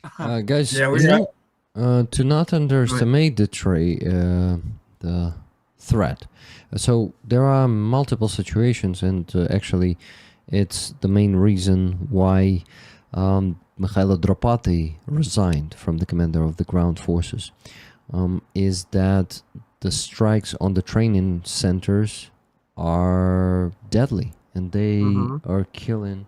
Guys, Yeah, you we know, to not go ahead. underestimate the threat. So there are multiple situations, and actually, it's the main reason why Mikhailo Dropati resigned from the commander of the ground forces. Is that the strikes on the training centers are deadly, and they Hmm. are killing.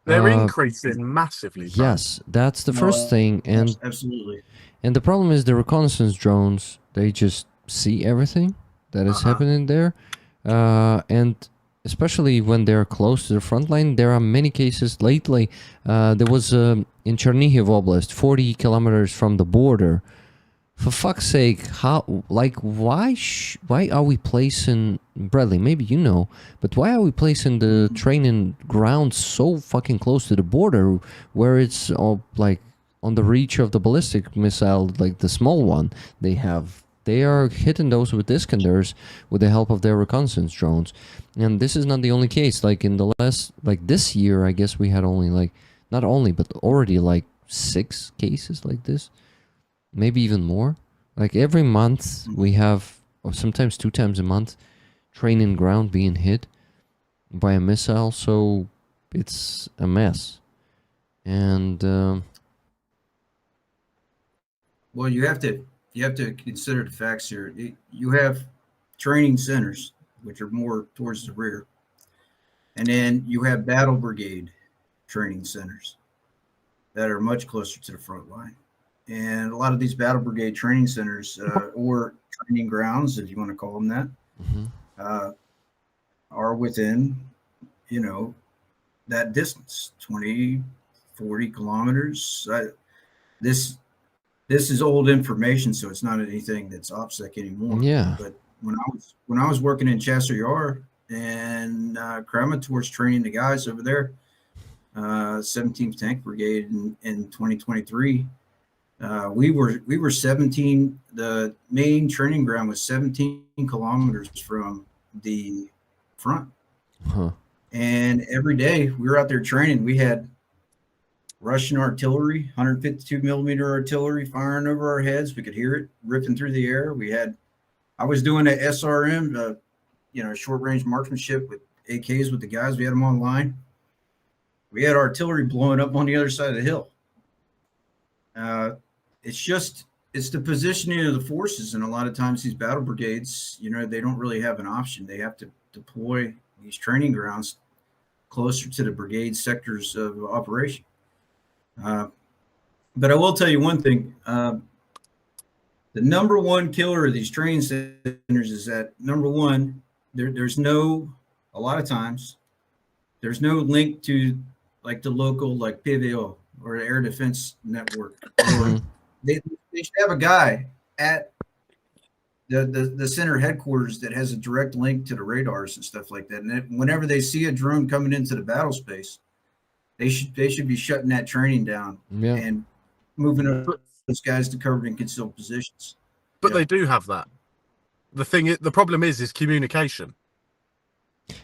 They're Uh, increasing massively, Pat. yes, that's the first No, thing, and absolutely. the problem is the reconnaissance drones. They just see everything that is Uh-huh. happening there, and especially when they're close to the front line, there are many cases lately. There was in Chernihiv Oblast, 40 kilometers from the border. For fuck's sake, how, like, why are we placing, Bradley, maybe you know, but why are we placing the Mhm. training ground so fucking close to the border where it's like on the reach of the ballistic missile, like the small one they have? They are hitting those with Iskanders with the help of their reconnaissance drones. And this is not the only case. Like in the last, like this year, I guess we had only like, not only, but already like 6 cases like this, maybe even more. Like every month we have, or sometimes 2 times a month, training ground being hit by a missile. So it's a mess. And Well, you have to consider the facts here. You have training centers, which are more towards the rear, and then you have battle brigade training centers that are much closer to the front line. And a lot of these battle brigade training centers or training grounds, if you want to call them that, mhm. uh, are within, you know, that distance 20, 40 kilometers. This this is old information, so it's not anything that's OPSEC anymore. Yeah. But when I was working in Chasser Yar and Kramator's training the guys over there, 17th Tank Brigade in 2023, we were 17. The main training ground was 17 kilometers from the front, Huh. and every day we were out there training. We had Russian artillery, 152 millimeter artillery firing over our heads. We could hear it ripping through the air. I was doing a SRM, short range marksmanship with AKs with the guys. We had them online. We had artillery blowing up on the other side of the hill. Uh, it's the positioning of the forces, and a lot of times these battle brigades, they don't really have an option. They have to deploy these training grounds closer to the brigade sectors of operation. Uh, but I will tell you one thing: the number one killer of these training centers is that number one, there's no, a lot of times, there's no link to like the local like PVO or the air defense network, or Mhm. they should have a guy at the center headquarters that has a direct link to the radars and stuff like that. And whenever they see a drone coming into the battle space, they should be shutting that training down Yeah. and moving But those guys to covered and concealed positions. but Yeah. they do have that. The problem is communication.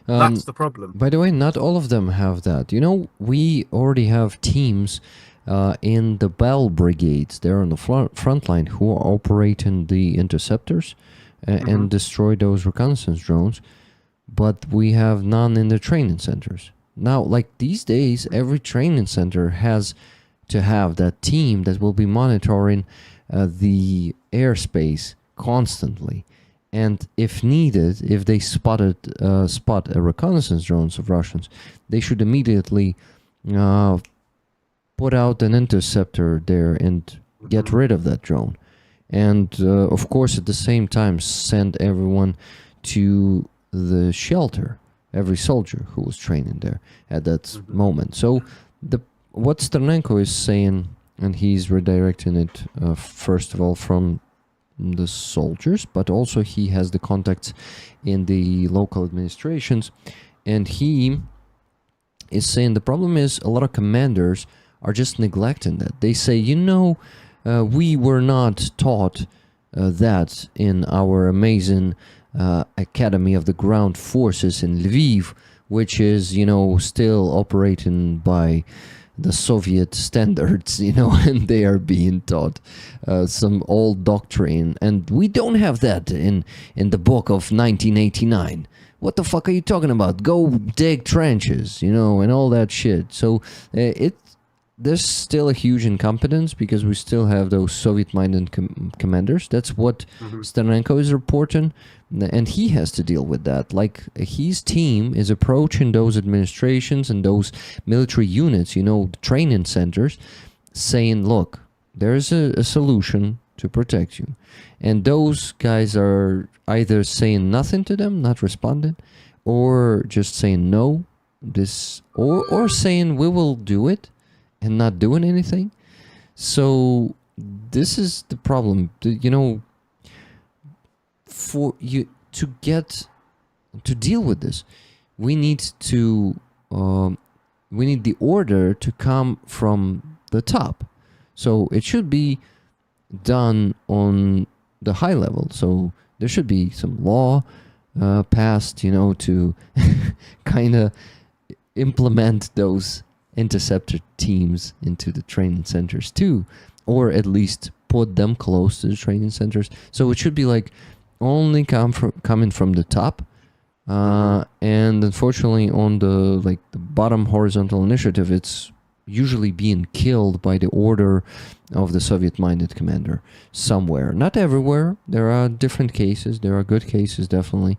Um, That's the problem. by the way, not all of them have that. You know, we already have teams in the Bell brigades. They're on the front line who are operating the interceptors and destroy those reconnaissance drones. But we have none in the training centers. Now, like these days, every training center has to have that team that will be monitoring the airspace constantly. And if needed, if they spot a reconnaissance drones of Russians, they should immediately uh, put out an interceptor there and get rid of that drone. And of course, at the same time, send everyone to the shelter, every soldier who was training there at that moment. So the what Sternenko is saying, and he's redirecting it first of all from the soldiers, but also he has the contacts in the local administrations, and he is saying the problem is a lot of commanders are just neglecting that. They say, we were not taught that in our amazing Academy of the Ground Forces in Lviv, which is, still operating by the Soviet standards, you know, and they are being taught some old doctrine, and we don't have that in the book of 1989. What the fuck are you talking about? Go dig trenches, you know, and all that shit. So there's still a huge incompetence because we still have those Soviet-minded commanders. That's what Steranenko is reporting, and he has to deal with that. Like, his team is approaching those administrations and those military units, you know, training centers, saying, look, there's a solution to protect you. And those guys are either saying nothing to them, not responding, or just saying no, or saying we will do it, and not doing anything. So this is the problem. You know, for you to deal with this, we need the order to come from the top. So it should be done on the high level. So there should be some law passed, you know, to kind of implement those interceptor teams into the training centers too, or at least put them close to the training centers. So it should be like only coming from the top, and unfortunately on the bottom horizontal initiative, it's usually being killed by the order of the Soviet-minded commander somewhere. Not everywhere. There are different cases. There are good cases, definitely,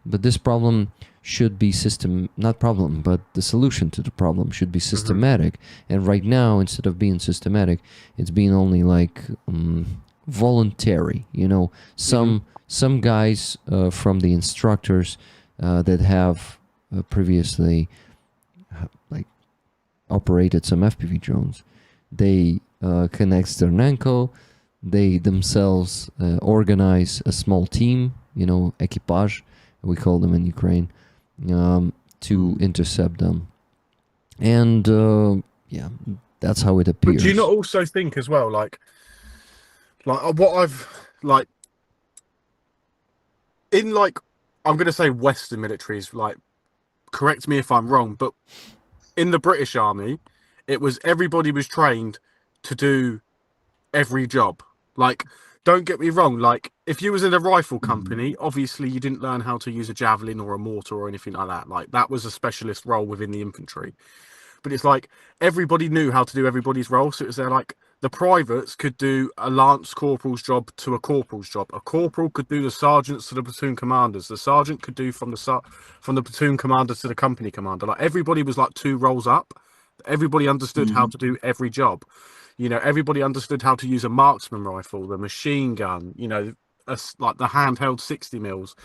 but this problem should be but the solution to the problem should be systematic. And right now, instead of being systematic, it's being only like voluntary, you know. Some guys from the instructors that have previously operated some FPV drones, they connect Sternenko, they themselves organize a small team, you know, equipage, we call them in Ukraine, to intercept them. And yeah, that's how it appears. But do you not also think as well, like what I've like in like, I'm going to say Western militaries, like, correct me if I'm wrong, but in the British Army, it was everybody was trained to do every job. Like, don't get me wrong, like, if you was in a rifle company, obviously you didn't learn how to use a javelin or a mortar or anything like that. Like, that was a specialist role within the infantry. But it's like everybody knew how to do everybody's role. So it was there, like, the privates could do a lance corporal's job to a corporal's job. A corporal could do the sergeants to the platoon commanders. The sergeant could do from the platoon commander to the company commander. Like, everybody was like 2 roles up. Everybody understood how to do every job. You know, everybody understood how to use a marksman rifle, the machine gun, you know, like the handheld 60 mils,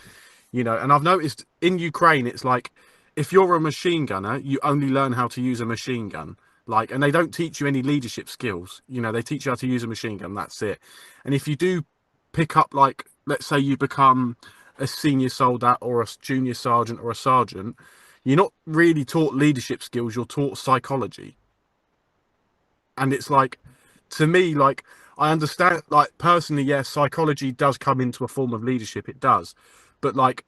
you know. And I've noticed in Ukraine, it's like, if you're a machine gunner, you only learn how to use a machine gun. Like, and they don't teach you any leadership skills. You know, they teach you how to use a machine gun. That's it. And if you do pick up, like, let's say you become a senior soldier or a junior sergeant or a sergeant, you're not really taught leadership skills. You're taught psychology. And it's like, to me, like, I understand, like, personally, yes, psychology does come into a form of leadership. It does. But, like,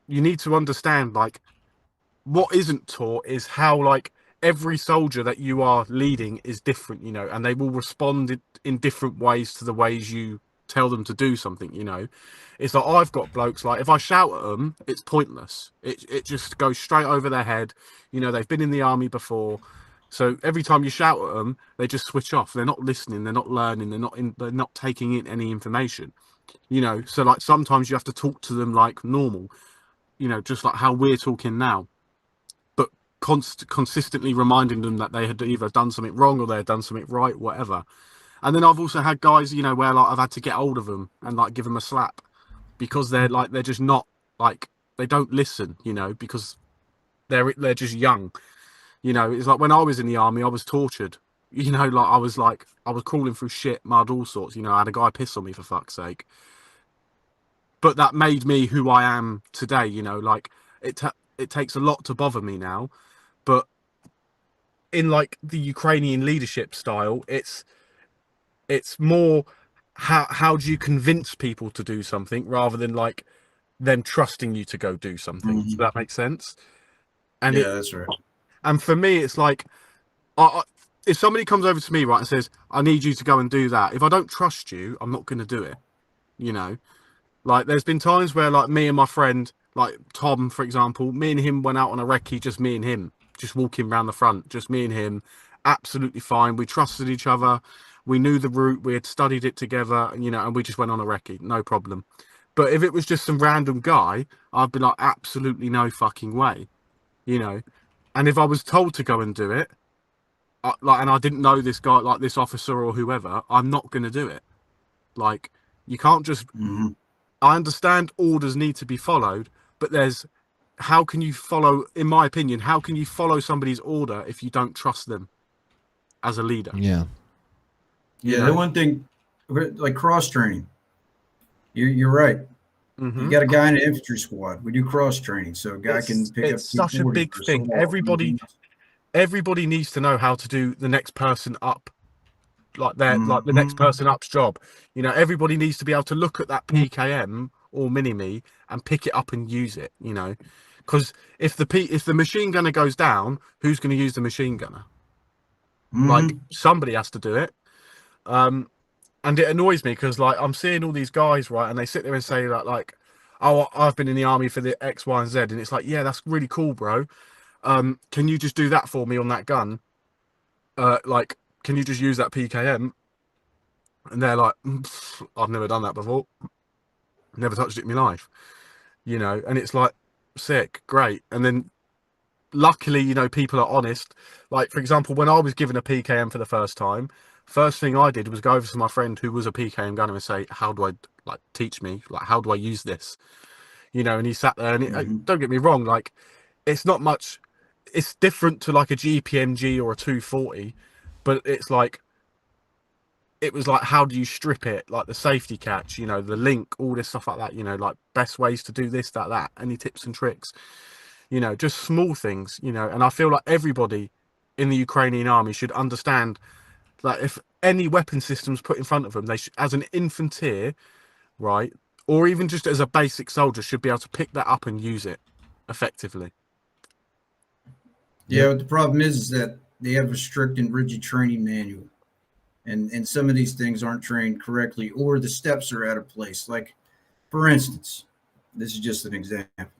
you need to understand, like, what isn't taught is how, like, every soldier that you are leading is different, you know, and they will respond in different ways to the ways you tell them to do something, you know. It's like, I've got blokes, like, if I shout at them, it's pointless. It just goes straight over their head. You know, they've been in the army before. So every time you shout at them, they just switch off. They're not listening. They're not learning. They're not taking in any information, you know. So, like, sometimes you have to talk to them like normal, you know, just like how we're talking now, but consistently reminding them that they had either done something wrong or they had done something right, whatever. And then I've also had guys, you know, where, like, I've had to get hold of them and, like, give them a slap because they're just not, like, they don't listen, you know, because they're just young. You know, it's like when I was in the army, I was tortured. You know, like, I was crawling through shit, mud, all sorts. You know, I had a guy piss on me, for fuck's sake. But that made me who I am today. You know, like, it takes a lot to bother me now. But in, like, the Ukrainian leadership style, it's more how do you convince people to do something rather than, like, them trusting you to go do something. Does that make sense? And yeah, that's right. And for me, it's like, if somebody comes over to me, right, and says, I need you to go and do that, if I don't trust you, I'm not going to do it. You know, like there's been times where like me and my friend, like Tom, for example, me and him went out on a recce, just me and him, just walking around the front, just me and him, absolutely fine. We trusted each other. We knew the route. We had studied it together, you know, and we just went on a recce, no problem. But if it was just some random guy, I'd be like, absolutely no fucking way, you know. And if I was told to go and do it, and I didn't know this guy, like this officer or whoever, I'm not going to do it. Like, you can't just. Mm-hmm. I understand orders need to be followed, but how can you follow? In my opinion, how can you follow somebody's order if you don't trust them as a leader? Yeah. Yeah, the one thing, like cross training, you're right. Mm-hmm. You got a guy in an infantry squad. We do cross training, so a guy can pick up. It's such a 240 big for thing. assault. Everybody needs to know how to do the next person up, like like the next Mhm. person up's job. You know, everybody needs to be able to look at that PKM or mini me and pick it up and use it. You know, because if the machine gunner goes down, who's going to use the machine gunner? Like Mhm. somebody has to do it. And it annoys me because like I'm seeing all these guys, right, and they sit there and say that like, oh, I've been in the army for the X, Y, and Z, and it's like, yeah, that's really cool, bro. Can you just do that for me on that gun? Like, can you just use that PKM? And they're like, I've never done that before. Never touched it in my life, you know. And it's like, sick, great. And then luckily, you know, people are honest. Like, for example, when I was given a PKM for the first time, first thing I did was go over to my friend who was a PKM gunner and say, how do I, like, teach me? Like, how do I use this? You know, and he sat there and Mhm. don't get me wrong, like, it's not much, it's different to like a GPMG or a 240, but it's like, it was like, how do you strip it? Like the safety catch, you know, the link, all this stuff like that, you know, like best ways to do this, that, any tips and tricks, you know, just small things, you know. And I feel like everybody in the Ukrainian army should understand that if any weapon systems put in front of them, they should, as an infantry, right, or even just as a basic soldier, should be able to pick that up and use it effectively. Yeah, Yep. but the problem is that they have a strict and rigid training manual, and some of these things aren't trained correctly, or the steps are out of place. Like, for instance, this is just an example.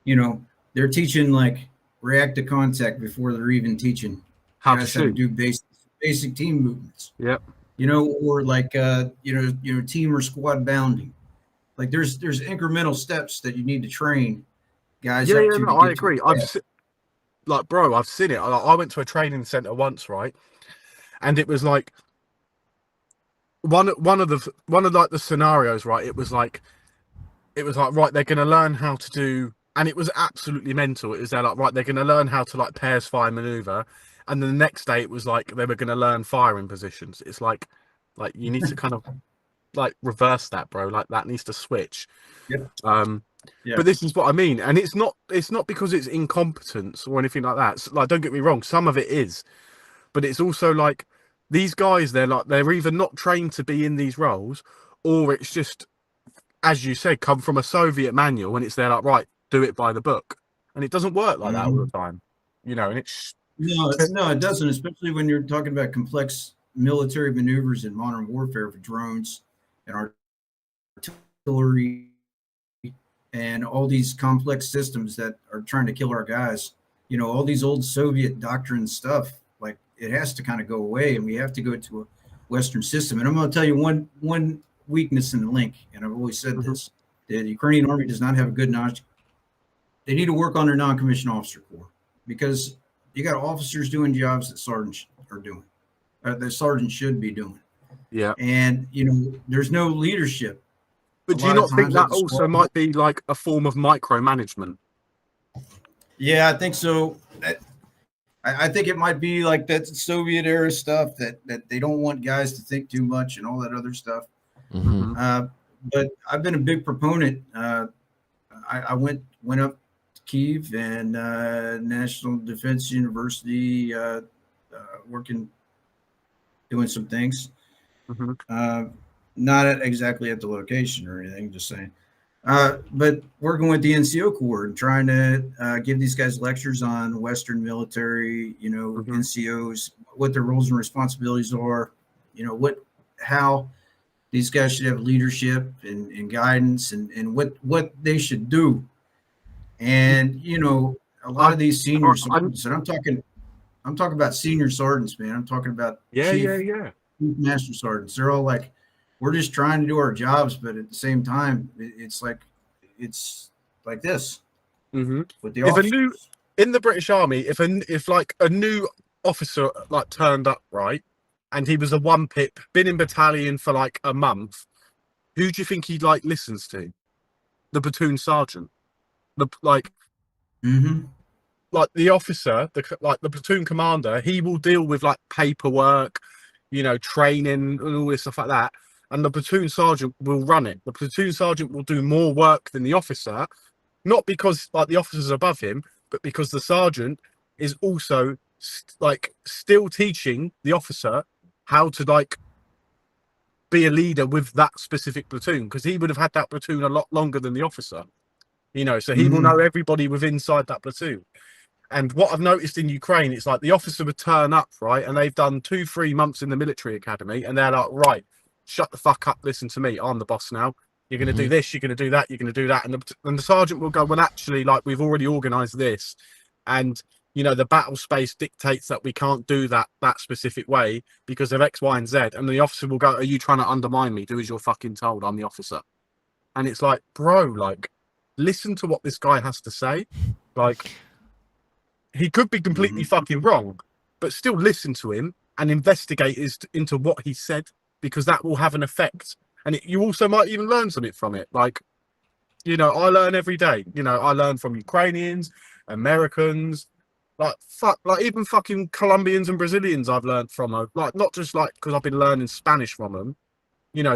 You know, they're teaching like react to contact before they're even teaching How to guys how to shoot. do basic team movements. Yep. You know, or like team or squad bounding. Like there's incremental steps that you need to train guys Yeah, up yeah, to no, I get to agree. a task. Like, bro, I've seen it. I went to a training center once, right, and it was like one of like the scenarios, right. It was like right, they're gonna learn how to do, and it was absolutely mental. It was there like right, they're gonna learn how to like pairs fire maneuver, and then the next day it was like they were gonna learn firing positions. It's like you need to kind of like reverse that, bro. Like that needs to switch. Yep. Um, Yeah. but this is what I mean, and it's not because it's incompetence or anything like that. Like, don't get me wrong, some of it is, but it's also like these guys, they're either not trained to be in these roles, or it's just, as you said, come from a Soviet manual and it's there like, right, do it by the book, and it doesn't work like that all the Mhm. time, you know. And it's No, it doesn't, especially when you're talking about complex military maneuvers in modern warfare for drones and artillery and all these complex systems that are trying to kill our guys. You know, all these old Soviet doctrine stuff, like it has to kind of go away, and we have to go to a Western system. And I'm going to tell you one weakness in the link, and I've always said Mhm. this: the Ukrainian army does not have a good knowledge. They need to work on their non-commissioned officer corps because you got officers doing jobs that sergeants are doing, that sergeants should be doing, Yeah. and you know, there's no leadership a But do you lot of not think times that at the also squad. might be like a form of micromanagement? Yeah, I think so. I think it might be like that Soviet era stuff that they don't want guys to think too much and all that other stuff. Mm-hmm. Hmm. But I've been a big proponent. I went up to Kiev and National Defense University, working doing some things. Hmm. Uh, not exactly at the location or anything, just saying. But working with the NCO Corps and trying to give these guys lectures on Western military, Hmm. NCOs, what their roles and responsibilities are, how these guys should have leadership and guidance and what they should do. And a lot I, of these I, senior I'm, sergeants, and I'm talking about senior sergeants, man. I'm talking about yeah, yeah, yeah. chief master sergeants. They're all like, we're just trying to do our jobs, but at the same time, it's like this Hmm. with the If a new officers. in the British Army, if like a new officer like turned up, right, and he was a one pip, been in battalion for like a month, who do you think he like listens to? The platoon sergeant, the Mm-hmm. like the officer, the platoon commander. He will deal with like paperwork, training and all this stuff like that. And the platoon sergeant will run it. The platoon sergeant will do more work than the officer, not because like the officer's above him, but because the sergeant is also like still teaching the officer how to like be a leader with that specific platoon, because he would have had that platoon a lot longer than the officer. So he will Mm-hmm. know everybody with inside that platoon. And what I've noticed in Ukraine, it's like the officer would turn up, right? And they've done 2, 3 months in the military academy, and they're like, right, shut the fuck up, listen to me. I'm the boss now. You're going to do Hmm. this, you're going to do that, you're going to do that. And the sergeant will go, well, actually, like, we've already organized this. And, the battle space dictates that we can't do that specific way because of X, Y, and Z. And the officer will go, are you trying to undermine me? Do as you're fucking told. I'm the officer. And it's like, bro, like, listen to what this guy has to say. Like, he could be completely Mm-hmm. fucking wrong, but still listen to him and investigate into what he said, because that will have an effect. And you also might even learn something from it. Like, I learn every day. I learn from Ukrainians, Americans, like even fucking Colombians and Brazilians I've learned from. Like, not just like because I've been learning Spanish from them,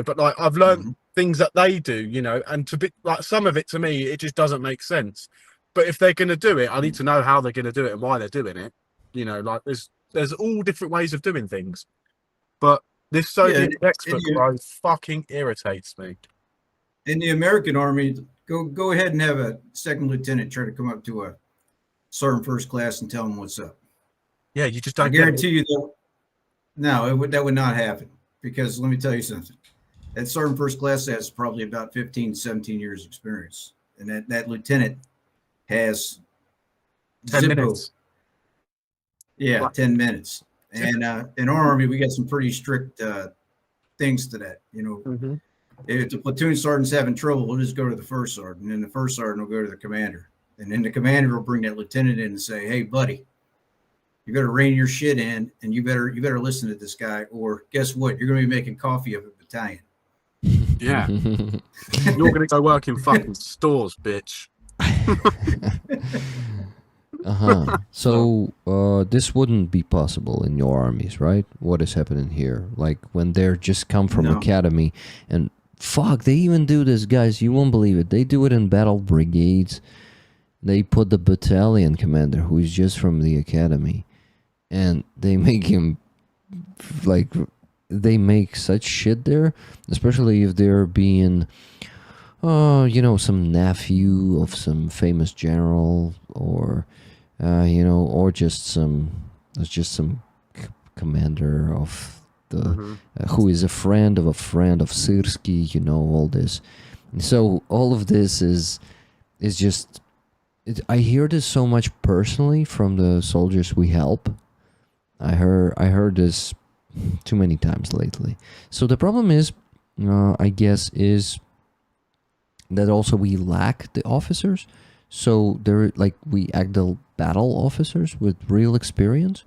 but like I've learned Mm-hmm. things that they do, and to be like some of it to me, it just doesn't make sense. But if they're going to do it, I need to know how they're going to do it and why they're doing it. Like there's all different ways of doing things. But this Yeah, Soviet in textbook, the, bro, fucking irritates me. in the American Army, go ahead and have a second lieutenant try to come up to a sergeant first class and tell them what's up. Yeah, you just I don't get it. guarantee you that would not happen, because let me tell you something. That sergeant first class has probably about 15, 17 years experience, and that lieutenant has 10 minutes. Zippo. Yeah, Like, 10 minutes. And in our Army, we got some pretty strict things to that. mm-hmm. If the platoon sergeant's having trouble, we'll just go to the first sergeant, and the first sergeant will go to the commander. And then the commander will bring that lieutenant in and say, hey, buddy, you better rein your shit in, and you better listen to this guy, or guess what? You're going to be making coffee of a battalion. Yeah, you're going to go work in fucking stores, bitch. Uh-huh. So, this wouldn't be possible in your armies, right? What is happening here? Like, when they're just come from No. academy, and fuck, they even do this, guys. You won't believe it. They do it in battle brigades. They put the battalion commander, who is just from the academy, and they make him, like, they make such shit there, especially if they're being, some nephew of some famous general, or or just some commander of the Mm-hmm. who is a friend of Syrski, all this. And so all of this is just, I hear this so much personally from the soldiers we help. I heard this too many times lately. So the problem is, I guess, is that also we lack the officers. So they're like, we act the battle officers with real experience,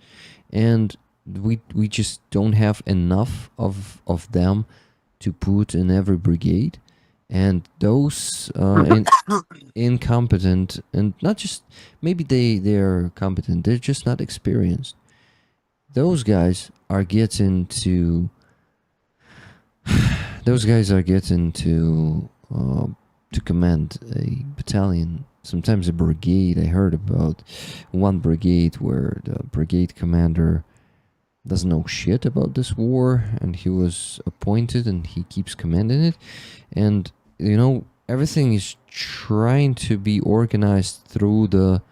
and we just don't have enough of them to put in every brigade. And those incompetent, and not just, maybe they're competent, they're just not experienced. Those guys are getting to to command a battalion, sometimes a brigade. I heard about one brigade where the brigade commander doesn't know shit about this war, and he was appointed and he keeps commanding it. And everything is trying to be organized through the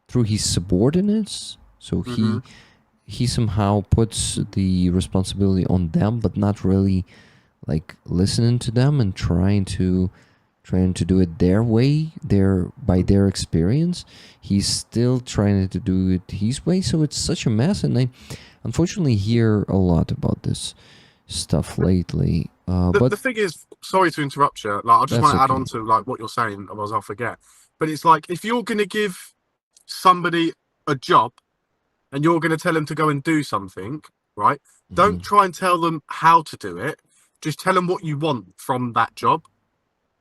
through his subordinates. So he somehow puts the responsibility on them, but not really like listening to them and trying to do it their way, by their experience. He's still trying to do it his way, so it's such a mess. And I unfortunately hear a lot about this stuff lately. But The thing is, sorry to interrupt you. Like, I just want to add okay. on to like what you're saying, otherwise I'll forget. But it's like, if you're going to give somebody a job and you're going to tell them to go and do something, right? Don't try and tell them how to do it. Just tell them what you want from that job,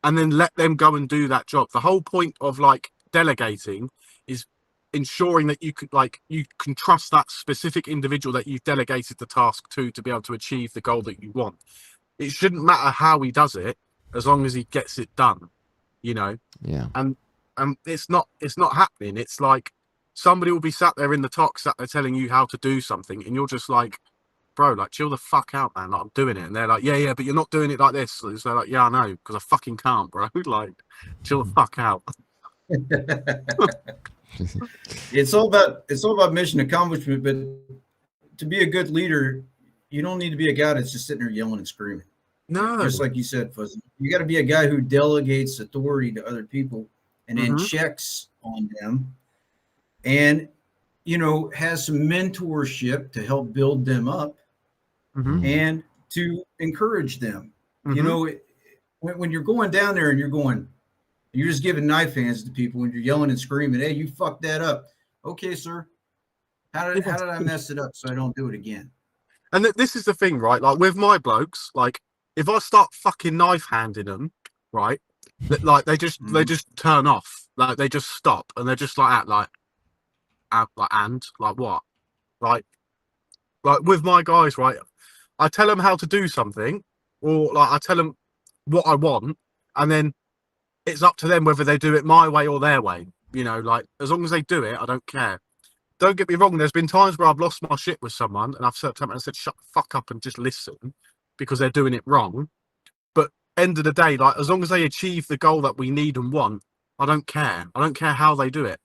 and then let them go and do that job. The whole point of like delegating is ensuring that you can trust that specific individual that you've delegated the task to be able to achieve the goal that you want. It shouldn't matter how he does it, as long as he gets it done, you know. Yeah. And it's not happening. It's like somebody will be sat there in the talk, sat there telling you how to do something, and you're just like, bro, like, chill the fuck out, man. Like, I'm doing it. And they're like, yeah, but you're not doing it like this. So they're like, yeah, I know, because I fucking can't, bro. Like, chill the fuck out. It's all about mission accomplishment. But to be a good leader, you don't need to be a guy that's just sitting there yelling and screaming. No. Just like you said, Fuzzy. You got to be a guy who delegates authority to other people and then checks on them, and has some mentorship to help build them up and to encourage them. When you're going down there and you're just giving knife hands to people and you're yelling and screaming, hey, you fucked that up. Okay, sir. How did I mess it up so I don't do it again? And this is the thing, right? Like, with my blokes, like, if I start fucking knife handing them, right, like, they just turn off. Like, they just stop, and they're just like that, and what? Like with my guys, right, I tell them how to do something, or like I tell them what I want, and then it's up to them whether they do it my way or their way. Like, as long as they do it, I don't care. Don't get me wrong, there's been times where I've lost my shit with someone and I've sat up and said, shut the fuck up and just listen, because they're doing it wrong. But end of the day, like, as long as they achieve the goal that we need and want, I don't care. I don't care how they do it,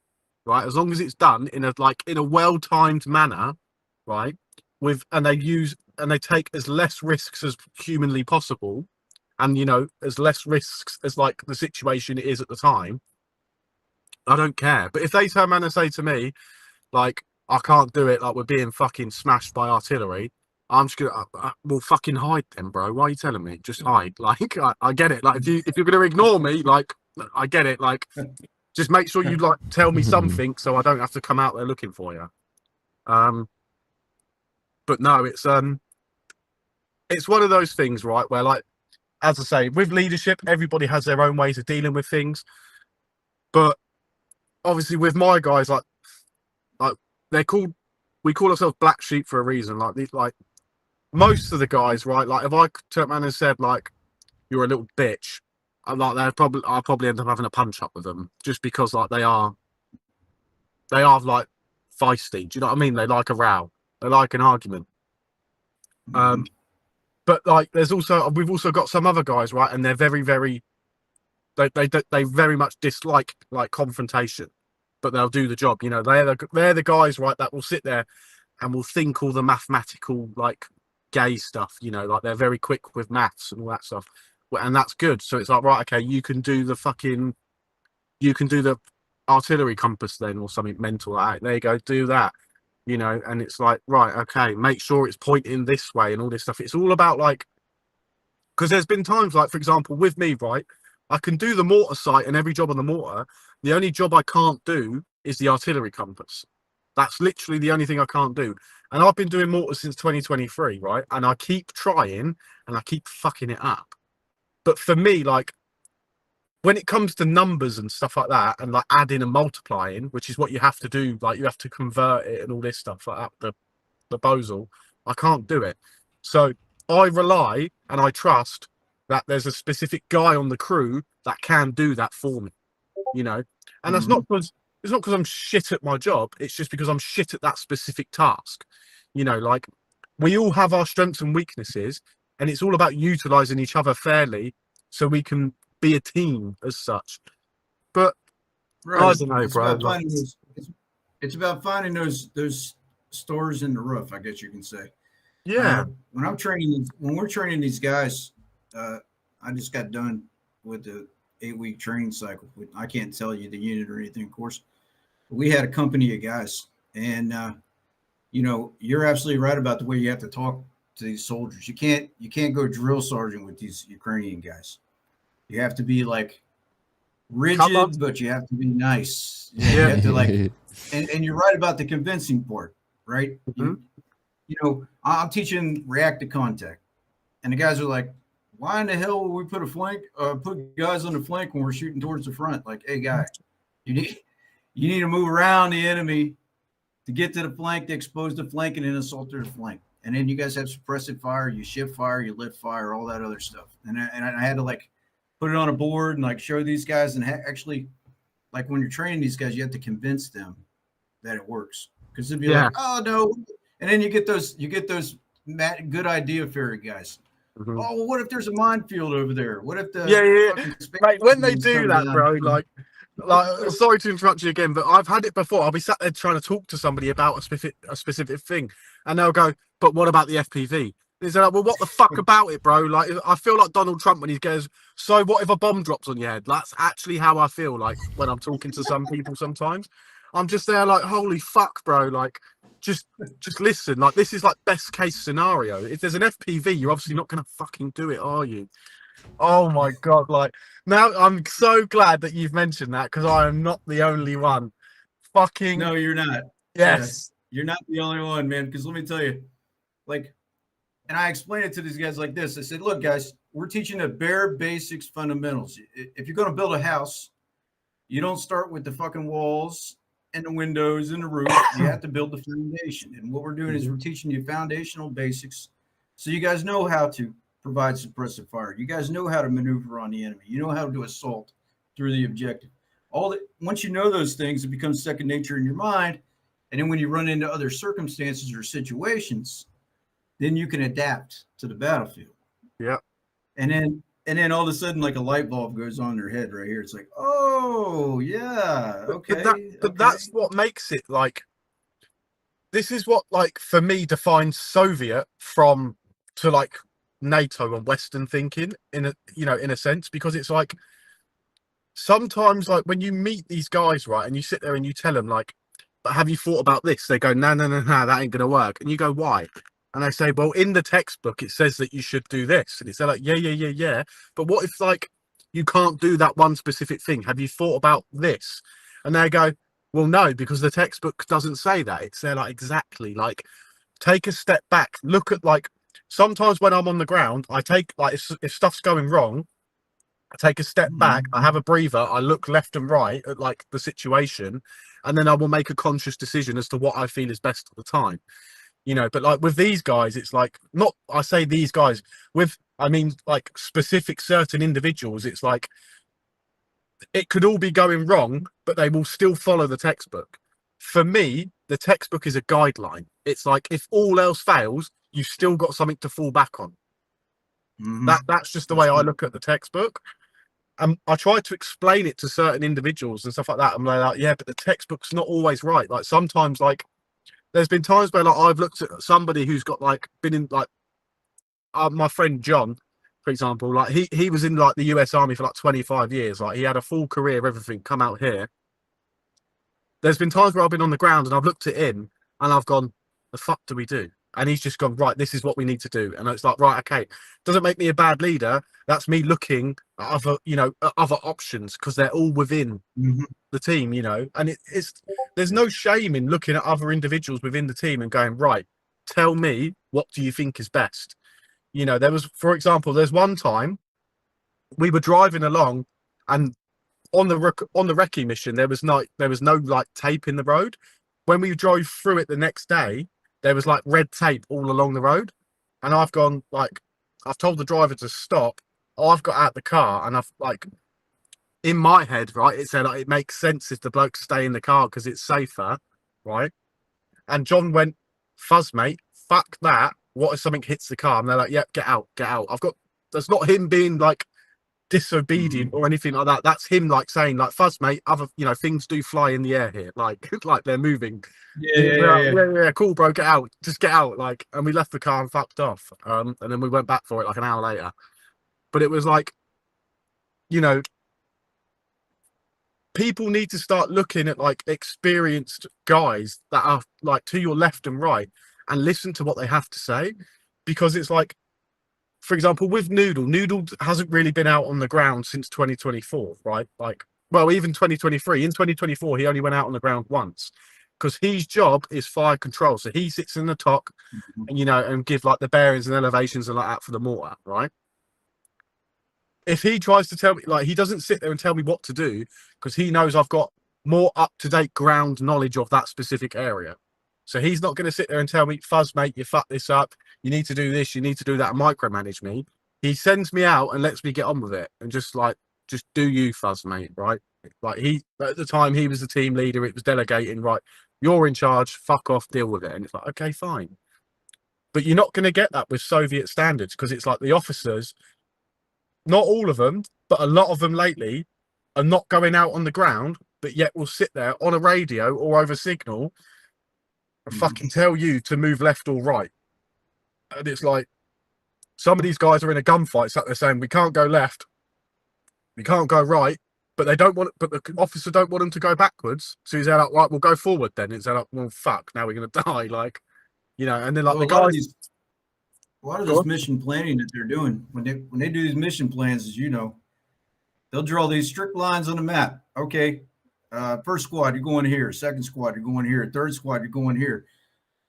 right? As long as it's done in a well-timed manner, right? And they take as less risks as humanly possible, and as less risks as like the situation is at the time, I don't care. But if they turn around and say to me, like, I can't do it, like, we're being fucking smashed by artillery, I'm just gonna well, fucking hide then, bro. Why are you telling me? Just hide. Like, I get it. Like, if you're gonna ignore me, like, I get it. Like, just make sure you like tell me something so I don't have to come out there looking for you. But no, it's one of those things, right, where, like, as I say, with leadership, everybody has their own ways of dealing with things. But obviously, with my guys, like we call ourselves black sheep for a reason. Like most of the guys, right? Like, if I turned around and said, like, you're a little bitch, I'll probably end up having a punch up with them, just because, like, they are like feisty. Do you know what I mean? They like a row. They like an argument. But like, we've also got some other guys, right? And they're very, very, they very much dislike like confrontation, but they'll do the job. They're the guys, right, that will sit there and will think all the mathematical, like, gay stuff. Like, they're very quick with maths and all that stuff, and that's good. So it's like, right, okay, you can do the artillery compass then, or something mental. Like, there you go, do that. And it's like, right, okay, make sure it's pointing this way and all this stuff. It's all about, like, because there's been times, like, for example, with me, right, I can do the mortar sight and every job on the mortar. The only job I can't do is the artillery compass. That's literally the only thing I can't do. And I've been doing mortar since 2023, right? And I keep trying and I keep fucking it up. But for me, like, when it comes to numbers and stuff like that, and like adding and multiplying, which is what you have to do, like, you have to convert it and all this stuff like that, the Bosel, I can't do it. So I rely and I trust that there's a specific guy on the crew that can do that for me, and that's not because I'm shit at my job. It's just because I'm shit at that specific task. Like, we all have our strengths and weaknesses, and it's all about utilizing each other fairly so we can be a team as such. But Right. I don't know, It's bro. about Like, finding those. It's about finding those stores in the roof, I guess you can say. yeah, When we're training these guys, I just got done with the 8-week training cycle. I can't tell you the unit or anything, of course. But we had a company of guys, and you're absolutely right about the way you have to talk to these soldiers. You can't go drill sergeant with these Ukrainian guys. You have to be like come on. rigid, but you have to be nice. Yeah, you Yeah. have to like, and you're right about the convincing part, right? Mhm. I'm teaching react to contact, and the guys are like, "Why in the hell would we put guys on the flank when we're shooting towards the front?" Like, hey, guy, you need you need to move around the enemy to get to the flank, to expose the flank, and then assault their flank. And then you guys have suppressive fire, you shift fire, you lift fire, all that other stuff. And I had to like put it on a board and like show these guys, and actually, like when you're training these guys, you have to convince them that it works, because they'd be Yeah. like, "Oh no," and then you get those good idea fairy guys. Mhm. Oh, well, what if there's a minefield over there? What if the Yeah. fucking space Mate, when they marines do come that, down? bro, like, sorry to interrupt you again, but I've had it before. I'll be sat there trying to talk to somebody about a specific thing, and they'll go, "But what about the FPV?" And they're like, "Well, what the fuck about it, bro?" Like, I feel like Donald Trump when he goes, "So what if a bomb drops on your head?" That's actually how I feel like when I'm talking to some people. Sometimes I'm just there like, "Holy fuck, bro!" Like, just listen. Like, this is like best case scenario. If there's an FPV, you're obviously not gonna fucking do it, are you? Oh my god! Like, now I'm so glad that you've mentioned that, because I am not the only one. Fucking No, you're not. Yeah, yes. you're not the only one, man. Because let me tell you, like, and I explained it to these guys like this. I said, "Look, guys, we're teaching the bare basics, fundamentals. If you're going to build a house, you don't start with the fucking walls and the windows and the roof. You have to build the foundation. And what we're doing is we're teaching you foundational basics, so you guys know how to provide suppressive fire. You guys know how to maneuver on the enemy. You know how to assault through the objective. All that once you know those things, it becomes second nature in your mind. And then when you run into other circumstances or situations, then you can adapt to the battlefield. Yeah. And then all of a sudden, like a light bulb goes on in their head right here. It's like, oh yeah, But that's what makes it like. This is what, like, for me defines Soviet from to like NATO and Western thinking in a sense, because it's like sometimes, like, when you meet these guys, right, and you sit there and you tell them, like, "But have you thought about this?" They go, "No, that ain't gonna work." And you go, "Why?" And they say, "Well, in the textbook it says that you should do this." And it's like, yeah. But what if, like, you can't do that one specific thing? Have you thought about this? And they go, "Well, no, because the textbook doesn't say that." It's there, like, exactly, like, take a step back, look at, like, sometimes when I'm on the ground, I take, like, if stuff's going wrong, I take a step back, I have a breather, I look left and right at, like, the situation, and then I will make a conscious decision as to what I feel is best at the time. But like with these guys, it's like, not, I say these guys, I mean, like, specific certain individuals, it's like it could all be going wrong, but they will still follow the textbook. For me, the textbook is a guideline. It's like, if all else fails, you've still got something to fall back on. That's just the way I look at the textbook. I try to explain it to certain individuals and stuff like that. I'm like, yeah, but the textbook's not always right. Like, sometimes, like, there's been times where, like, I've looked at somebody who's got, like, been in, like, my friend John, for example, like, he was in, like, the US Army for like 25 years. Like, he had a full career, everything, come out here. There's been times where I've been on the ground and I've looked at him and I've gone, "The fuck do we do?" And he's just gone, "Right, this is what we need to do." And it's like, right, okay, doesn't make me a bad leader. That's me looking at other options, because they're all within the team, and there's no shame in looking at other individuals within the team and going, "Right, tell me, what do you think is best?" There was, for example, there's one time we were driving along, and on the recce mission, there was no like tape in the road. When we drove through it the next day, there was, like, red tape all along the road, and I've told the driver to stop. I've got out the car, and I've, like, in my head, right, it said, like, it makes sense if the blokes stay in the car because it's safer, right? And John went, "Fuzz, mate, fuck that. What if something hits the car?" And they're like, "Yep, get out, get out." That's not him being, like, disobedient or anything like that. That's him like saying like, "Fuzz, mate, other things do fly in the air here, like like they're moving." Yeah, cool, bro, get out, just get out, like. And we left the car and fucked off. And then we went back for it like an hour later. But it was like, people need to start looking at like experienced guys that are like to your left and right and listen to what they have to say, because it's like, for example, with Noodle hasn't really been out on the ground since 2024, right? Like, well, even 2023. In 2024, he only went out on the ground once because his job is fire control. So he sits in the top and, and give like the bearings and elevations and like that for the mortar, right? If he tries to tell me, like, he doesn't sit there and tell me what to do because he knows I've got more up-to-date ground knowledge of that specific area. So he's not going to sit there and tell me, "Fuzz, mate, you fucked this up. You need to do this. You need to do that," and micromanage me. He sends me out and lets me get on with it and just do you, Fuzz, mate, right? Like, at the time, he was the team leader. It was delegating, right? You're in charge. Fuck off. Deal with it. And it's like, okay, fine. But you're not going to get that with Soviet standards, because it's like the officers, not all of them, but a lot of them lately, are not going out on the ground, but yet will sit there on a radio or over signal and fucking tell you to move left or right. And it's like, some of these guys are in a gunfight, sat there saying, "We can't go left, we can't go right," but they don't want, but the officer don't want them to go backwards. So he's like, "Right, we'll go forward then." It's like, "Well, fuck, now we're gonna die," like, and then like the guys. A lot of this mission planning that they're doing, when they do these mission plans, as you know, they'll draw these strict lines on the map. Okay, first squad, you're going here. Second squad, you're going here. Third squad, you're going here.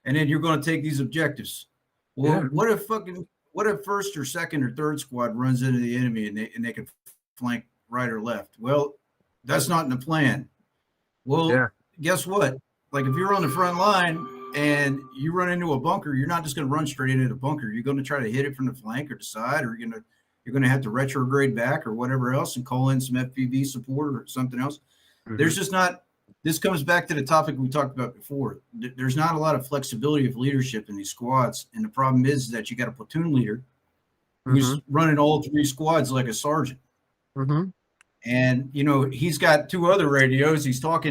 And then you're going to take these objectives. Well, what if first or second or third squad runs into the enemy and they can flank right or left? Well, that's not in the plan. Well, guess what? Like, if you're on the front line and you run into a bunker, you're not just going to run straight into the bunker. You're going to try to hit it from the flank or the side, or you're going to have to retrograde back or whatever else and call in some FPV support or something else. There's just not. This comes back to the topic we talked about before. There's not a lot of flexibility of leadership in these squads, and the problem is that you got a platoon leader who's running all three squads like a sergeant. And he's got two other radios. He's not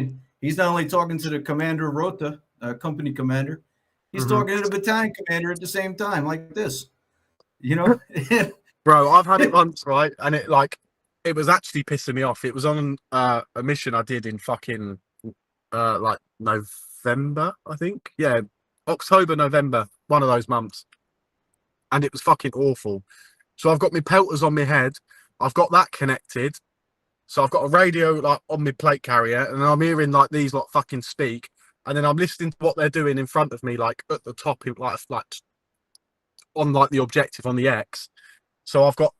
only talking to the commander rota, company commander, he's talking to the battalion commander at the same time, like this. Bro, I've had it once, right? And it was actually pissing me off. It was on a mission I did in fucking like November, I think. Yeah, October, November, one of those months. And it was fucking awful. So I've got my pelters on my head. I've got that connected. So I've got a radio like on my plate carrier, and I'm hearing like these like fucking speak, and then I'm listening to what they're doing in front of me, like at the top, like on like the objective on the X. So I've got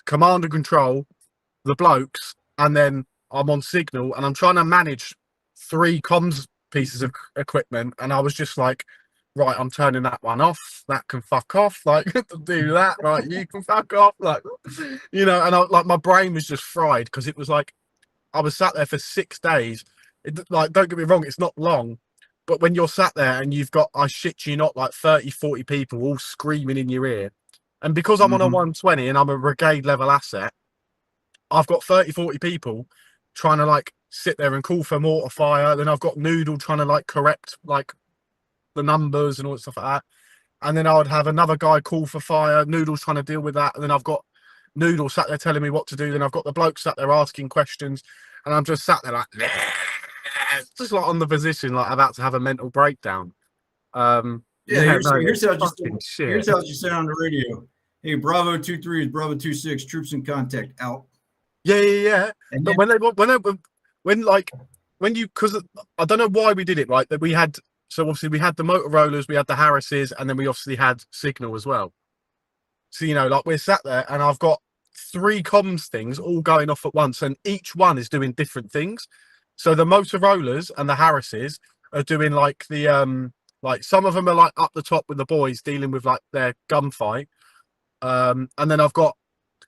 command and control, the blokes, and then I'm on signal, and I'm trying to manage 3 comms pieces of equipment, and I was just like, right, I'm turning that one off. That can fuck off. Like, do that. Right, you can fuck off. Like, and my brain was just fried, because it was like, I was sat there for 6 days. Like, don't get me wrong, it's not long, but when you're sat there and you've got, I shit you not, like 30, 40 people all screaming in your ear, and because I'm on a 120 and I'm a brigade level asset, I've got 30, 40 people trying to like sit there and call for mortar fire. Then I've got Noodle trying to like correct like the numbers and all that stuff like that. And then I would have another guy call for fire. Noodle's trying to deal with that. And then I've got Noodle sat there telling me what to do. Then I've got the bloke sat there asking questions. And I'm just sat there like, just like on the position, like about to have a mental breakdown. Here's how you sound on the radio. Hey, Bravo 23 is Bravo 26. Troops in contact. Out. Yeah. And but because I don't know why we did it, right? That we had, so obviously we had the Motorolers, we had the Harrises, and then we obviously had Signal as well. So, like we're sat there and I've got 3 comms things all going off at once, and each one is doing different things. So the Motorolers and the Harrises are doing like the, like some of them are like up the top with the boys dealing with like their gunfight. And then I've got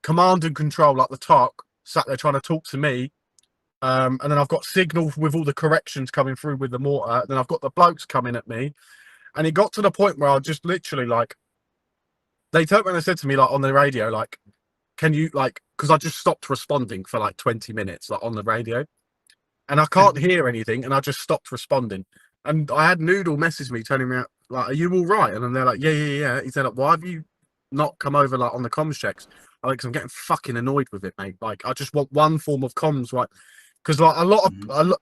command and control like the TOC sat there trying to talk to me. And then I've got Signal with all the corrections coming through with the mortar. Then I've got the blokes coming at me. And it got to the point where I just literally like, they turned around and said to me like on the radio, like, can you like because I just stopped responding for like 20 minutes, like on the radio, and I can't hear anything, and I just stopped responding. And I had Noodle message me telling me like, "Are you all right?" And then they're like, "Yeah." He said, like, "Why have you not come over like on the comms checks?" I'm like, "'Cause I'm getting fucking annoyed with it, mate. Like, I just want one form of comms, right?" Because like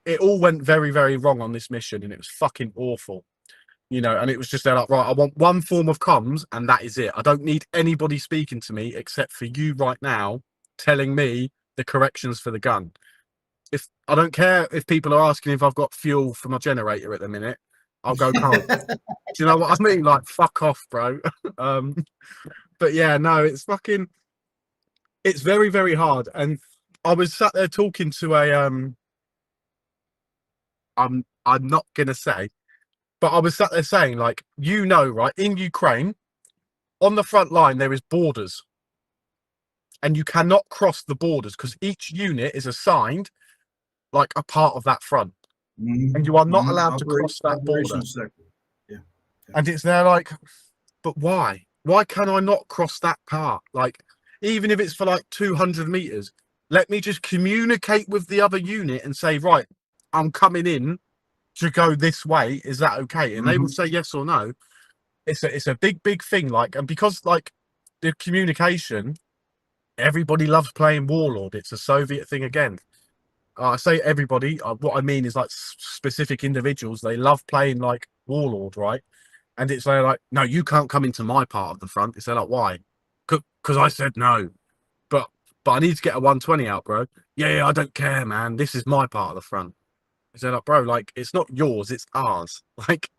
it all went very, very wrong on this mission, and it was fucking awful. You know, and it was just they're like, right, I want one form of comms, and that is it. I don't need anybody speaking to me except for you right now, telling me the corrections for the gun. If I don't care if people are asking if I've got fuel for my generator at the minute, I'll go cold. Do you know what I mean? Like, fuck off, bro. But yeah, no, it's very, very hard. And I was sat there talking to I'm not gonna say, but I was sat there saying, like, right, in Ukraine, on the front line, there is borders, and you cannot cross the borders because each unit is assigned like a part of that front, and you are not allowed to cross that border. Sector. Yeah. And it's there like, but why? Why can I not cross that part? Like, even if it's for like 200 meters, let me just communicate with the other unit and say, right, I'm coming in to go this way. Is that okay? And they will say yes or no. It's a big thing. Like, and because like the communication, everybody loves playing Warlord. It's a Soviet thing again. I say everybody. What I mean is like specific individuals. They love playing like Warlord, right? And it's like, no, you can't come into my part of the front. It's like, why? Because I said no. But I need to get a 120 out, bro. Yeah, I don't care, man. This is my part of the front. It's like, bro, like it's not yours, it's ours. Like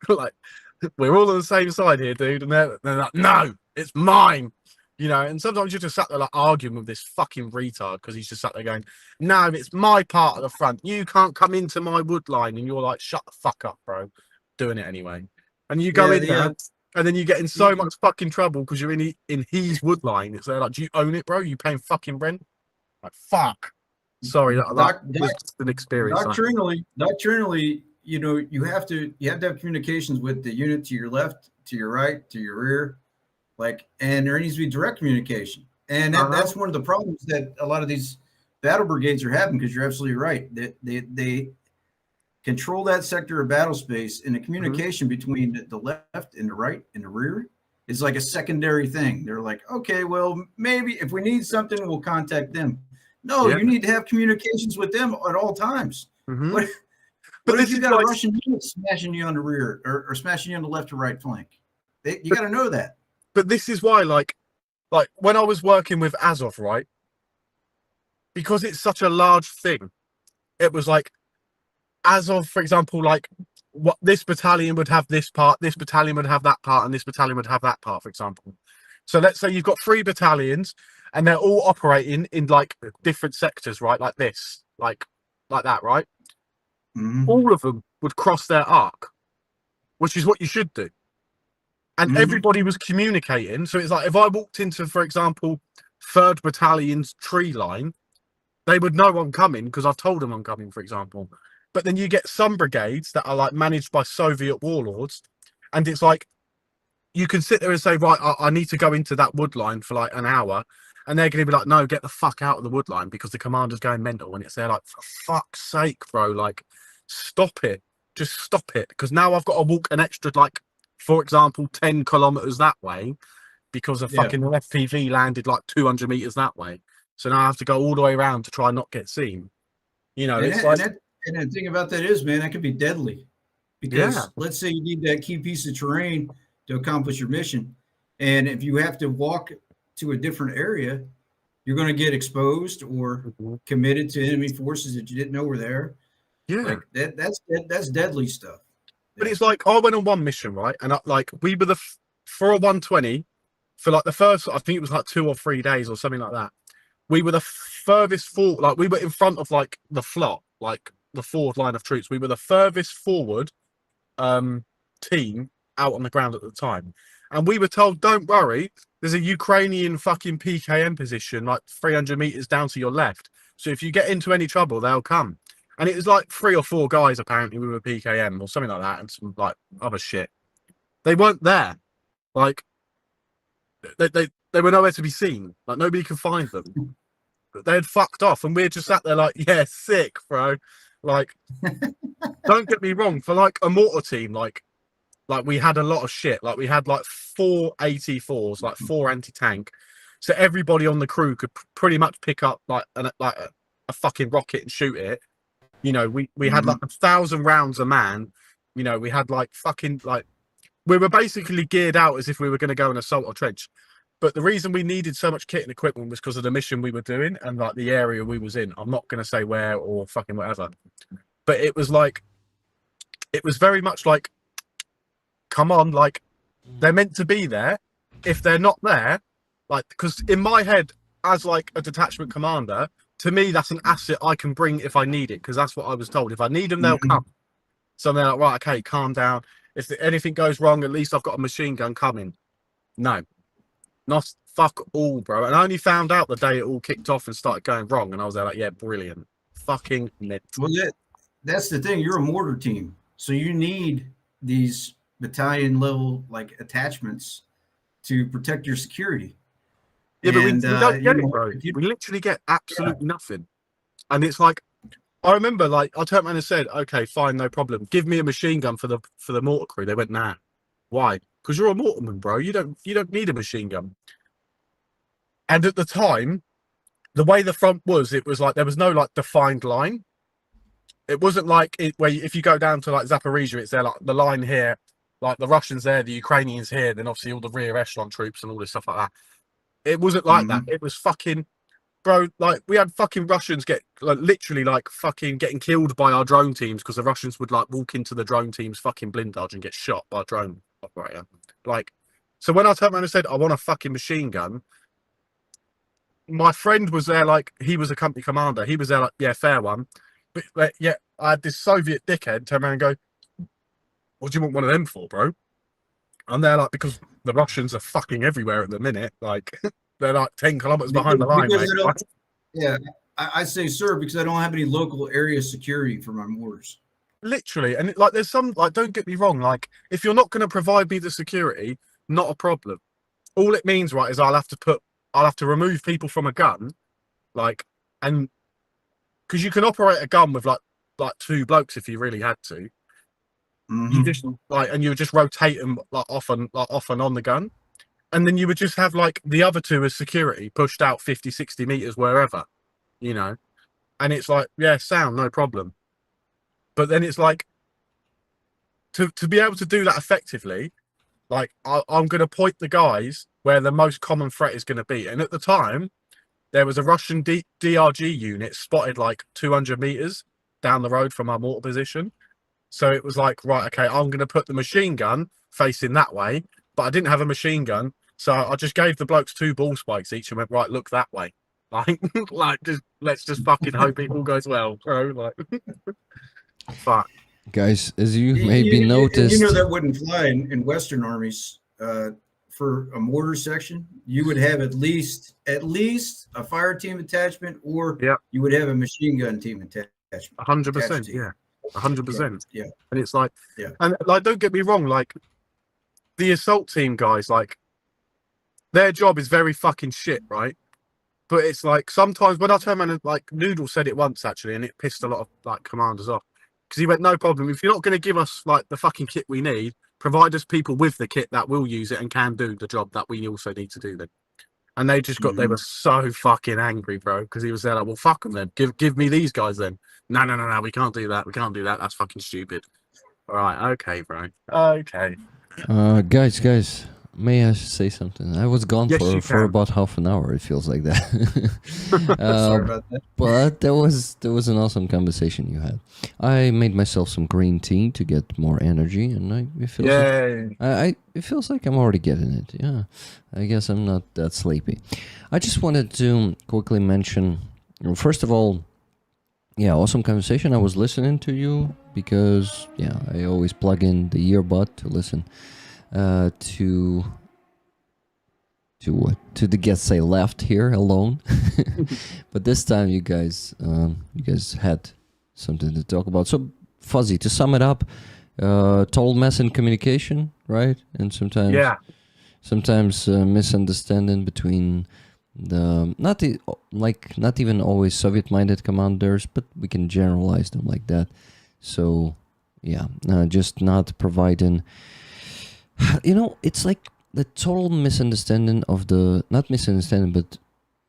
we're all on the same side here, dude. And they're like, no, it's mine. You know, and sometimes you're just sat there like arguing with this fucking retard because he's just sat there going, no, it's my part of the front. You can't come into my wood line. And you're like, shut the fuck up, bro. Doing it anyway. And you go in there and then you get in so much fucking trouble because you're in his wood line. It's like, do you own it, bro? You paying fucking rent? Like, fuck. Sorry, that was an experience. Doctrinally, you know, you have to have communications with the unit to your left, to your right, to your rear, like, and there needs to be direct communication. And that's one of the problems that a lot of these battle brigades are having, because you're absolutely right. They control that sector of battle space, and the communication between the left and the right and the rear is like a secondary thing. They're like, okay, well, maybe if we need something, we'll contact them. No, you need to have communications with them at all times. What if you got a Russian unit smashing you on the rear or smashing you on the left or right flank? You got to know that. But this is why, like when I was working with Azov, right? Because it's such a large thing, it was like Azov, for example, like what this battalion would have this part, this battalion would have that part, and this battalion would have that part, for example. So let's say you've got 3 battalions and they're all operating in like different sectors, right? Like this, like that, right? All of them would cross their arc, which is what you should do. And everybody was communicating. So it's like if I walked into, for example, 3rd Battalion's tree line, they would know I'm coming because I've told them I'm coming, for example. But then you get some brigades that are like managed by Soviet warlords, and it's like you can sit there and say, right, I need to go into that wood line for like an hour, and they're going to be like, no, get the fuck out of the wood line because the commander's going mental. And it's there like, for fuck's sake, bro, like, stop it. Just stop it. Because now I've got to walk an extra, like, for example, 10 kilometers that way because a fucking FPV landed like 200 meters that way. So now I have to go all the way around to try and not get seen. You know, it's like... And the thing about that is, man, that could be deadly. Because let's say you need that key piece of terrain to accomplish your mission. And if you have to walk to a different area, you're going to get exposed or committed to enemy forces that you didn't know were there. Like that's deadly stuff. But it's like I went on one mission, right? And we were for a 120 for like the first, I think it was like 2 or 3 days or something like that. We were the furthest forward, like we were in front of like the flot, like the forward line of troops. We were the furthest forward team out on the ground at the time. And we were told, don't worry, there's a Ukrainian fucking PKM position like 300 meters down to your left. So if you get into any trouble, they'll come. And it was like 3 or 4 guys apparently with a PKM or something like that, and some like other shit. They weren't there. Like they were nowhere to be seen. Like nobody could find them. they'd fucked off, and we're just sat there like, yeah, sick, bro. Like, don't get me wrong, for like a mortar team, like we had a lot of shit. Like we had like 4 AT4s, like 4 anti-tank. So everybody on the crew could pretty much pick up like a fucking rocket and shoot it. You know, we had like 1,000 rounds a man. You know, we had like fucking like we were basically geared out as if we were going to go and assault a trench. But the reason we needed so much kit and equipment was because of the mission we were doing and like the area we was in. I'm not going to say where or fucking whatever, but it was like, it was very much like, come on, like they're meant to be there. If they're not there, like, because in my head, as like a detachment commander, to me, that's an asset I can bring if I need it, because that's what I was told. If I need them, they'll come. So they're like, right, okay, calm down. If anything goes wrong, at least I've got a machine gun coming. No, not fuck all, bro. And I only found out the day it all kicked off and started going wrong, and I was there like, yeah, brilliant, fucking lit. Well, that's the thing. You're a mortar team, so you need these battalion level like attachments to protect your security. Yeah, but we don't get it, bro. We literally get absolutely nothing. And it's like, I remember, like, I turned around and said, okay, fine, no problem. Give me a machine gun for the mortar crew. They went, nah. Why? Because you're a mortarman, bro. You don't need a machine gun. And at the time, the way the front was, it was like there was no like defined line. It wasn't like where if you go down to like Zaporizhia, it's there like the line here, like the Russians there, the Ukrainians here, then obviously all the rear echelon troops and all this stuff like that. It wasn't like that. It was fucking, bro, like we had fucking Russians get like literally like fucking getting killed by our drone teams because the Russians would like walk into the drone team's fucking blindage and get shot by a drone operator. Like, so when I turned around and said, I want a fucking machine gun, my friend was there, like, he was a company commander. He was there like, yeah, fair one. But yeah, I had this Soviet dickhead turn around and go, what do you want one of them for, bro? And they're like, because the Russians are fucking everywhere at the minute. Like, they're like 10 kilometers behind the line, mate. Yeah, I say, sir, because I don't have any local area security for my mortars. Literally. And like, there's some, like, don't get me wrong. Like, if you're not going to provide me the security, not a problem. All it means, right, is I'll have to remove people from a gun, like, and because you can operate a gun with like 2 blokes if you really had to. You just like, and you would just rotate them like off and on the gun, and then you would just have like the other 2 as security pushed out 50-60 meters wherever, you know. And it's like, yeah, sound, no problem. But then it's like, to be able to do that effectively, like I'm going to point the guys where the most common threat is going to be. And at the time, there was a Russian DRG unit spotted like 200 meters down the road from our mortar position. So it was like, right, okay, I'm going to put the machine gun facing that way, but I didn't have a machine gun. So I just gave the blokes 2 ball spikes each and went, right, look that way. Like, let's just fucking hope it all goes well, bro. Like, fuck. Guys, as you maybe noticed, you know that wouldn't fly in Western armies. For a mortar section, you would have at least a fire team attachment, or you would have a machine gun team attachment. 100%, yeah, 100%. Yeah, and it's like, and like, don't get me wrong, like the assault team guys, like their job is very fucking shit, right? But it's like sometimes when I turn around and like Noodle said it once actually, and it pissed a lot of like commanders off. Because he went, no problem. If you're not going to give us like the fucking kit we need, provide us people with the kit that will use it and can do the job that we also need to do then. And they just got, they were so fucking angry, bro. Because he was there like, well, fuck them then. Give me these guys then. No, we can't do that. We can't do that. That's fucking stupid. All right, okay, bro. Okay. Guys, may I say something? I was gone for about half an hour. It feels like that. Sorry about that. But there was an awesome conversation you had. I made myself some green tea to get more energy, and it feels like I'm already getting it. Yeah, I guess I'm not that sleepy. I just wanted to quickly mention, first of all, awesome conversation. I was listening to you because I always plug in the earbud to listen. To the guests I left here alone, but this time you guys had something to talk about. So Fuzzy, to sum it up, total mess in communication, right? And sometimes misunderstanding between not even always Soviet-minded commanders, but we can generalize them like that. So yeah, just not providing. It's like the total misunderstanding of not misunderstanding, but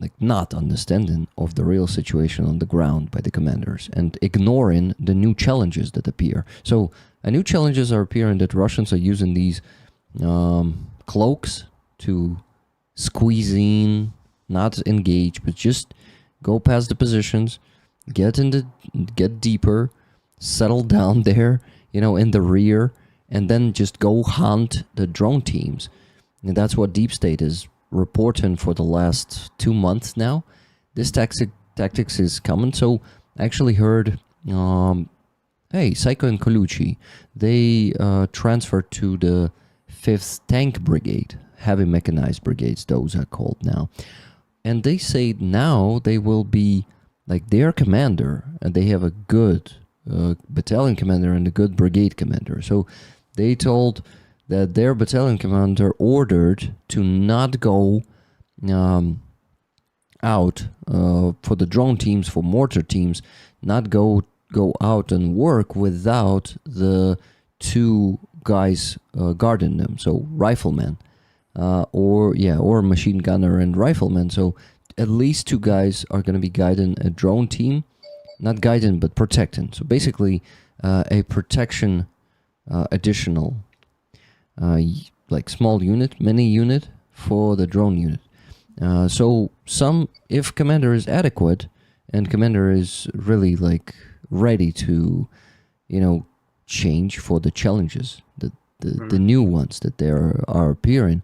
like not understanding of the real situation on the ground by the commanders and ignoring the new challenges that appear. So new challenges are appearing that Russians are using these cloaks to squeeze in, not engage, but just go past the positions, get deeper, settle down there, in the rear, and then just go hunt the drone teams. And that's what Deep State is reporting for the last 2 months now. This tactics is coming. So I actually heard, hey, Psycho and Colucci, they transferred to the 5th Tank Brigade, heavy mechanized brigades, those are called now. And they say now they will be like their commander, and they have a good battalion commander and a good brigade commander. So they told that their battalion commander ordered to not go out for the drone teams, for mortar teams, not go out and work without the 2 guys guarding them. So riflemen, or machine gunner and rifleman. So at least 2 guys are going to be guiding a drone team, not guiding but protecting. So basically, a protection additional, like small unit, mini unit for the drone unit. So if commander is adequate and commander is really like ready to, change for the challenges, the new ones that there are appearing,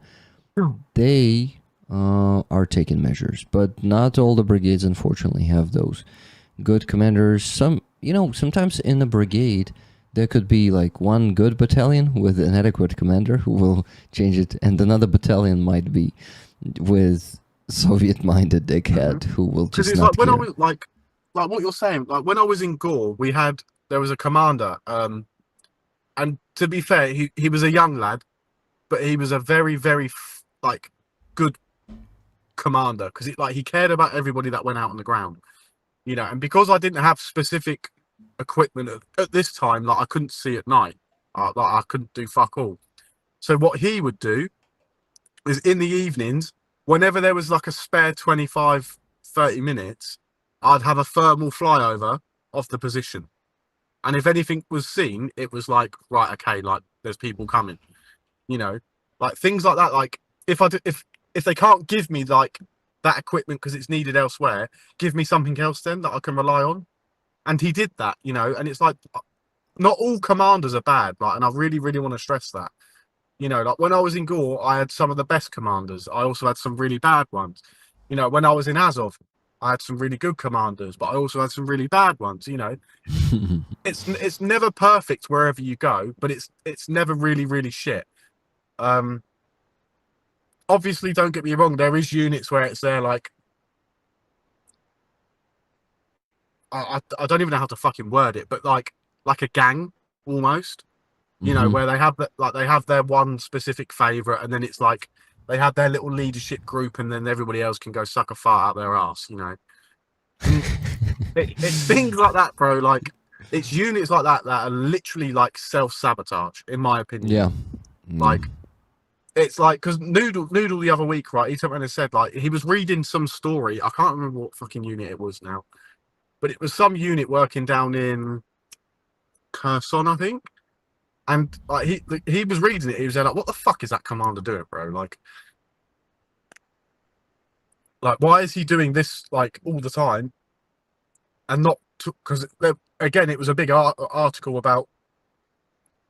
they are taking measures. But not all the brigades, unfortunately, have those good commanders. Sometimes in a brigade, there could be like one good battalion with an adequate commander who will change it, and another battalion might be with Soviet-minded dickhead who will just it's not like when care. I was like what you're saying. Like when I was in Gore, there was a commander, and to be fair, he was a young lad, but he was a very very good commander because he cared about everybody that went out on the ground, And because I didn't have specific equipment at this time, I couldn't see at night, I couldn't do fuck all. So what he would do is in the evenings, whenever there was like a spare 25, 30 minutes, I'd have a thermal flyover of the position. And if anything was seen, it was like, right, okay, like there's people coming, like things like that. Like if they can't give me like that equipment because it's needed elsewhere, give me something else then that I can rely on. And he did that, and it's like, not all commanders are bad, and I really, really want to stress that. Like when I was in Gore, I had some of the best commanders. I also had some really bad ones. When I was in Azov, I had some really good commanders, but I also had some really bad ones. It's never perfect wherever you go, but it's never really, really shit. Obviously, don't get me wrong. There is units where it's there, like I don't even know how to fucking word it, but like a gang almost. Where they have they have their one specific favorite, and then it's like they have their little leadership group, and then everybody else can go suck a fart out their ass. It's things like that, bro. Like it's units like that are literally like self-sabotage, in my opinion. Yeah. Like it's like because Noodle the other week, right? He took and said like he was reading some story. I can't remember what fucking unit it was now, but it was some unit working down in Kherson, I think. And like he was reading it, he was like, "What the fuck is that commander doing, bro? Like why is he doing this like all the time?" And not because again, it was a big article about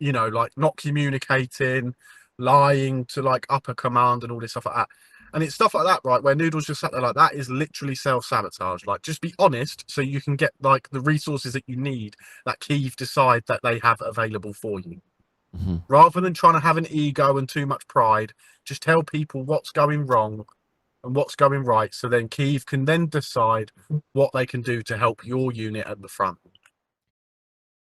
like not communicating, lying to like upper command and all this stuff like that. And it's stuff like that, right? Where Noodles just sat there like that is literally self-sabotage. Like, just be honest so you can get like the resources that you need that Kyiv decide that they have available for you. Rather than trying to have an ego and too much pride, just tell people what's going wrong and what's going right, so then Kyiv can then decide what they can do to help your unit at the front.